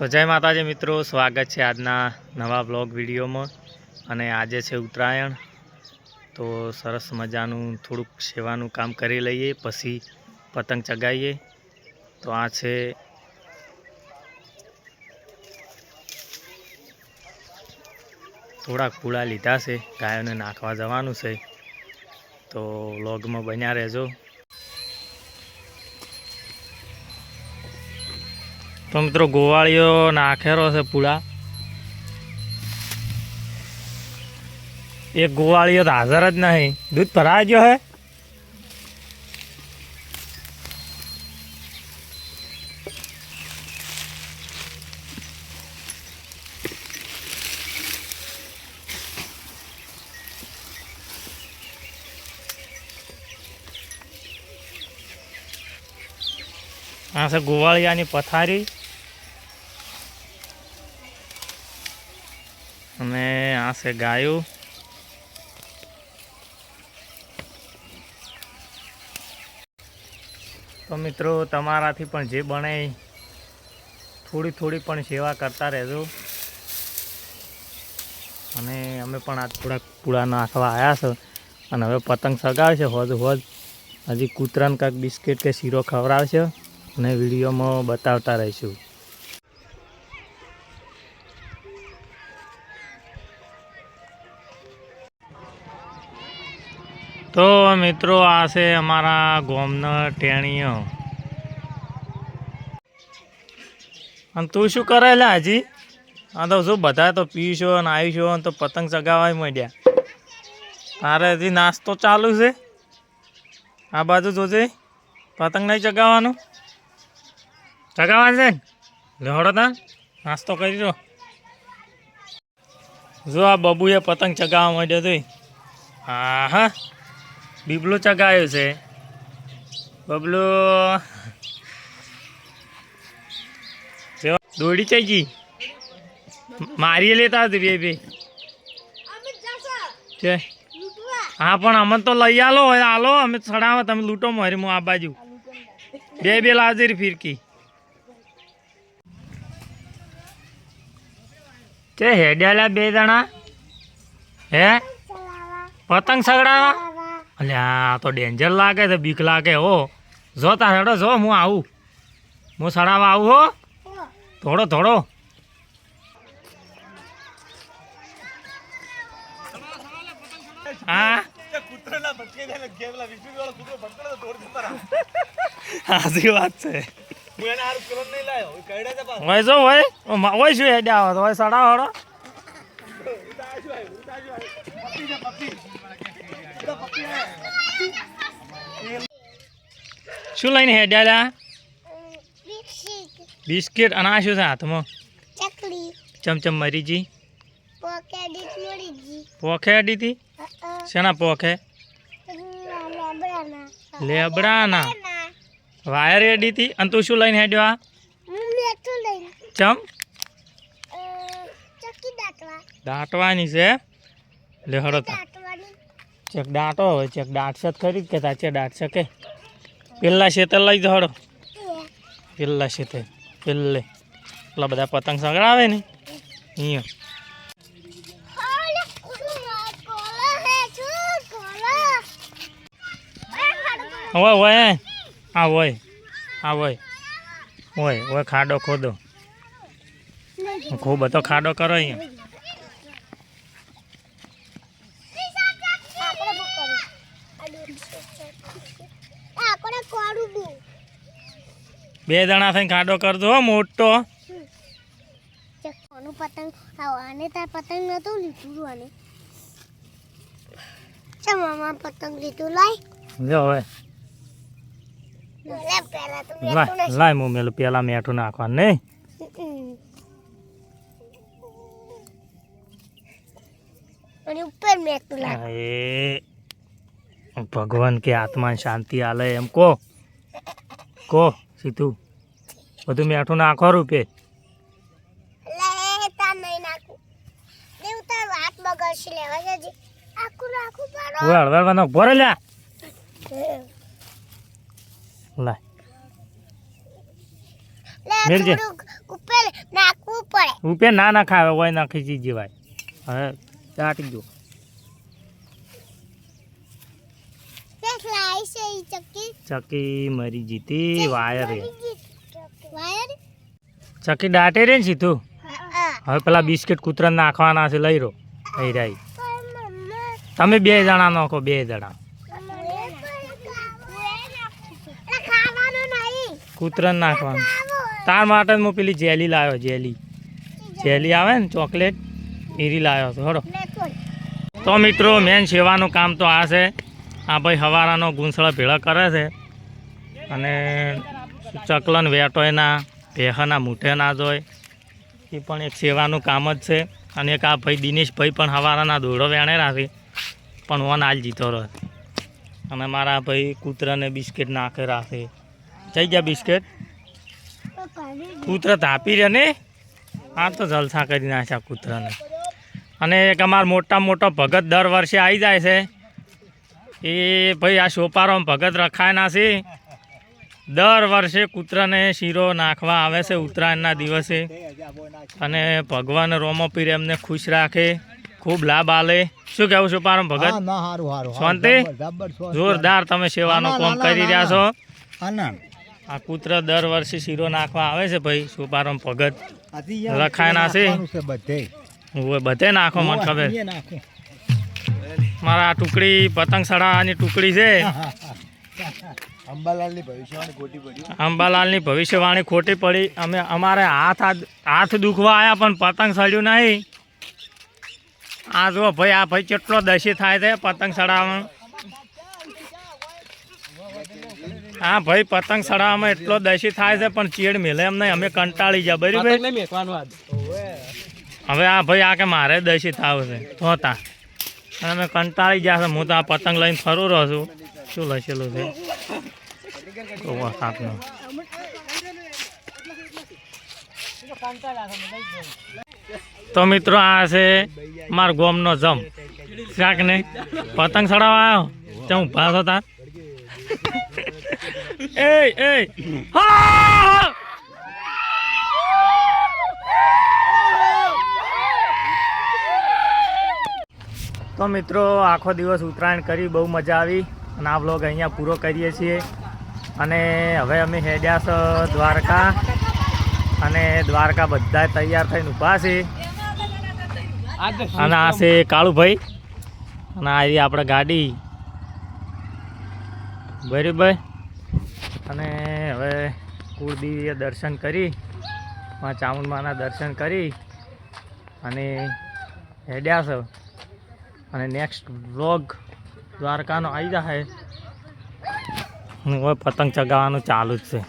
તો જય માતાજી મિત્રો, સ્વાગત છે આજના નવા બ્લોગ વિડીયોમાં। અને આજે છે ઉત્તરાયણ, તો સરસ મજાનું થોડુંક સેવાનું કામ કરી લઈએ, પછી પતંગ ચગાવીએ। તો આ છે થોડાક પૂળા લીધા છે, ગાયોને નાખવા જવાનું છે, તો વ્લોગમાં બન્યા રહેજો। તો મિત્રો ગોવાળીઓ નાખેલો છે પૂળા, એક ગોવાળીઓ તો હાજર જ નહીં, દૂધ ભરાઈ ગયો હે। આ છે ગોવાળિયાની પથારી, અને આ છે ગાયો। તો મિત્રો તમારાથી પણ જે બને થોડી થોડી પણ સેવા કરતા રહેજો। અને અમે પણ આ થોડાક પૂળા નાખવા આવ્યા છે, અને હવે પતંગ સગાવશે હોજ હોજ। હજી કૂતરાને કાંઈક બિસ્કિટ કે શીરો ખવડાવશે, અને વિડીયોમાં બતાવતા રહીશું। તો મિત્રો આ છે અમારા ગામના ટેણીઓ। અને તું શું કરે લે હજી? આ તો શું બધા તો પીશો અને આવીશો અને તો પતંગ ચગાવવા માંડ્યા, તારે હજી નાસ્તો ચાલુ છે। આ બાજુ જોજે, પતંગ નહીં ચગાવવાનું, ચગાવવાનું છે ને હળો તા નાસ્તો કરી દો। જો આ બબુએ પતંગ ચગાવવા માંડ્યો તો, હા હા બીબલું ચગાવ્યું છે, બબલું દોડી ચાઈ ગઈ, મારી લેતા હતી બે બે છે। હા પણ અમને તો લઈ આલો હોય, આલો અમે ચડાવો, તમે લૂંટો મારી હું આ બાજુ બે બે લાવજે રી ફિરકી છે। હેડ્યાલા બે જણા હે પતંગ સગડાવા? અલ્યા તો ડેન્જર લાગે છે, બીક લાગે હો। જો તાર હેડો, જો હું આવું, હું સડાવવા આવું હો, થોડો થોડો। હા સાચી વાત છે। હોય જો હોય શું હેડ્યા આવે તો હોય સડાવો હડો। શું લઈને હેડ્યા? બિસ્કિટ। અને આ શું છે હાથમાં? ચમચમ મરી જી, પોખે અડી હતી? શેના પોખે? લેબડાના વાયર એડી હતી। અને તું શું લઈને હેડ્યો? આ ચમ દાંટવાની છે? લે હડો ચેક દાંટો હોય, ચેક દાંટશે ખરી કે તાચે દાંટશે કે પેલા શેતર લઈ જાઓ હડો, પેલા શેતર પેલે પેલા બધા પતંગ સગડાવે ને અહીંયા। હોય હોય આ હોય, આ હોય હોય હોય, ખાડો ખોદો, ખૂબ બધો ખાડો કરો અહીંયા। બે જણા થઈને ખાડો કરજો મોટો। પતંગ આને તાર પતંગ નતું લીધું, આને ચા મામા પતંગ લીધું, લાય જો હવે લાય હું મેલું, પેલા મેઠું નાખવાનું નહીં। ઉપર મેઠું એ ભગવાન કે આત્મા શાંતિ આલે એમ કહો કહો સીધું, બધું મેઠું નાખો રૂપે। હળવાનો ભરે લ્યા લાય મેલજે ઉપર નાખ રૂપિયા ના ના ખાવે હોય નાખી જીજી ભાઈ હવે ચાટી દો લાઈ છે ઈ ચક્કી ચકી મરી જીતી વાયર એ વાયર ચકી દાટે રે ને સીધું હવે પેલા બિસ્કિટ કૂતરાને નાખવાના છે લઈ રહ્યો લઈ રહી તમે 2 જણા નાખો 2 જણા ખાવાનું નહીં કૂતરાને નાખવાનું તાર માટે હું પેલી જેલી લાવ્યો જેલી આવે ને ચોકલેટ એરી લાવ્યો હતો હડો તો મિત્રો મેન સેવાનું કામ તો આ છે આ ભાઈ હવારાનો ગુંસળા ભેળા કરે છે અને ચકલન વેટોય ના ભેહના મૂઠે ના જોય એ પણ એક સેવાનું કામ જ છે અને એક આ ભાઈ દિનેશભાઈ પણ હવારાના દોડો વેણે રાખે પણ ઓન હાલ જીતો રહે અને મારા ભાઈ કૂતરાને બિસ્કિટ નાખે રાખે જઈ ગયા બિસ્કિટ કૂતરા તાપી રહે ને આ તો જલસા કરી નાખ્યા કૂતરાને અને એક અમારો મોટો ભગત દર વર્ષે આવી જાય છે એ ભાઈ આ સોપારોમાં ભગત રખાય ના છે દર વર્ષે કૂતરાને શીરો નાખવા આવે છે ઉત્તરાયણના દિવસે અને ભગવાન રોમો પીર એમને ખુશ રાખે ખૂબ લાભ આલે શું કહેવું સોપારામ ભગત શાંતિ જોરદાર તમે સેવાનું કામ કરી રહ્યા છો આ કૂતરા દર વર્ષે શીરો નાખવા આવે છે ભાઈ સોપારામ ભગત રખાય ના છે બધે નાખો મને ખબર મારા આ ટુકડી પતંગ સડાવાની ટુકડી છે અંબાલાલની ભવિષ્યવાણી ખોટી પડી અમે અમારે હાથ દુખવા આવ્યા પણ પતંગ સડ્યું નહીં આ જો ભાઈ આ ભાઈ કેટલો દશી થાય છે પતંગ સડાવવામાં હા ભાઈ પતંગ સડાવવામાં એટલો દશી થાય છે પણ ચીડ મેલે એમ નહીં અમે કંટાળી જાય બરાબર હવે આ ભાઈ આ કે મારે દશી થાવ છે ધોતા અને અમે કંટાળી ગયા છે હું તો આ પતંગ લઈને ફરું રહ્યો છું શું લખેલું છે વરસાદનું તો મિત્રો આ છે મારા ગોમનો જમ શાક ને પતંગ ચડાવવા આવ્યો ત્યાં ઊભા થતા એ હા તો મિત્રો આખો દિવસ ઉત્તરાયણ કરી બહુ મજા આવી અને આ વ્લોગ અહીંયા પૂરો કરીએ છીએ અને હવે અમે હેડ્યા છે દ્વારકા અને દ્વારકા બધા તૈયાર થઈને ઊભા છે અને આ છે કાળુભાઈ અને આ આપણે ગાડી બરાબર અને હવે કુળદેવીએ દર્શન કરી ચામુંડમાના દર્શન કરી અને હેડ્યા છે અને નેક્સ્ટ વ્લોગ દ્વારકાનો આવી જશે હવે પતંગ ચગાવવાનું ચાલુ જ છે